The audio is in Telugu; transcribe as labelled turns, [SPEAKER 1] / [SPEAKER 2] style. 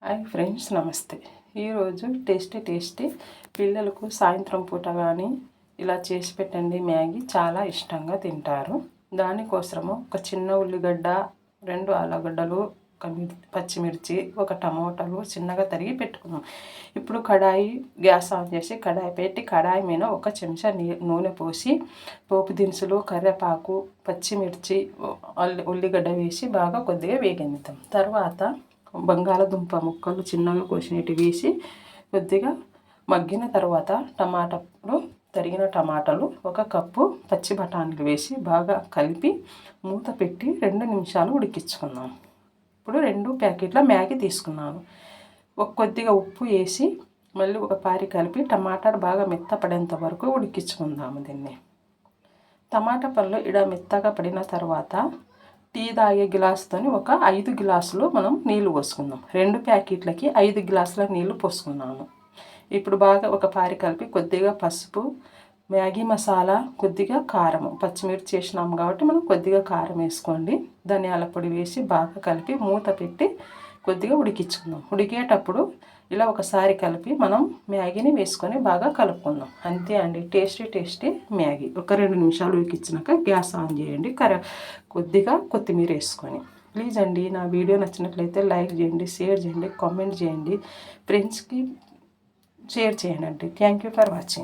[SPEAKER 1] హాయ్ ఫ్రెండ్స్, నమస్తే. ఈరోజు టేస్టీ పిల్లలకు సాయంత్రం పూట కానీ ఇలా చేసి పెట్టండి. మ్యాగీ చాలా ఇష్టంగా తింటారు. దానికోసము ఒక చిన్న ఉల్లిగడ్డ, 2 ఆలుగడ్డలు, ఒక పచ్చిమిర్చి, ఒక టమోటాలు చిన్నగా తరిగి పెట్టుకున్నాం. ఇప్పుడు గ్యాస్ ఆన్ చేసి కడాయి పెట్టి కడాయి మీద 1 చెంచా నూనె పోసి పోపు దినుసులు, కరివేపాకు, పచ్చిమిర్చి, ఉల్లిగడ్డ వేసి బాగా కొద్దిగా వేగనిద్దాం. తర్వాత బంగాళదుంప ముక్కలు చిన్నగా కోసినట్టు వేసి కొద్దిగా మగ్గిన తర్వాత తరిగిన టమాటాలు, 1 కప్పు పచ్చి బఠానీలు వేసి బాగా కలిపి మూత పెట్టి 2 నిమిషాలు ఉడికించుకుందాం. ఇప్పుడు 2 ప్యాకెట్ల మ్యాగీ తీసుకున్నాను. కొద్దిగా ఉప్పు వేసి మళ్ళీ ఒకసారి కలిపి టమాటాలు బాగా మెత్తపడేంత వరకు ఉడికించుకుందాము. దీన్ని టమాటా పళ్ళు మెత్తగా పడిన తర్వాత టీ తాగే గ్లాసుతో ఒక 5 గ్లాసులు మనం నీళ్లు పోసుకుందాం. 2 ప్యాకెట్లకి 5 గ్లాసుల నీళ్లు పోసుకున్నాము. ఇప్పుడు బాగా ఒకసారి కలిపి కొద్దిగా పసుపు, మ్యాగీ మసాలా, కొద్దిగా కారం, పచ్చిమిర్చి వేసినాము కాబట్టి మనం కొద్దిగా కారం వేసుకోండి. ధనియాల పొడి వేసి బాగా కలిపి మూత పెట్టి కొద్దిగా ఉడికించుకుందాం. ఉడికేటప్పుడు ఇలా ఒకసారి కలిపి మనం మ్యాగీని వేసుకొని బాగా కలుపుకుందాం. అంతే అండి, టేస్టీ మ్యాగీ. 2 నిమిషాలు ఉడికించినాక గ్యాస్ ఆన్ చేయండి. కొద్దిగా కొత్తిమీర వేసుకొని. ప్లీజ్ అండి, నా వీడియో నచ్చినట్లయితే లైక్ చేయండి, షేర్ చేయండి, కామెంట్ చేయండి, ఫ్రెండ్స్కి షేర్ చేయండి. Thank you for watching.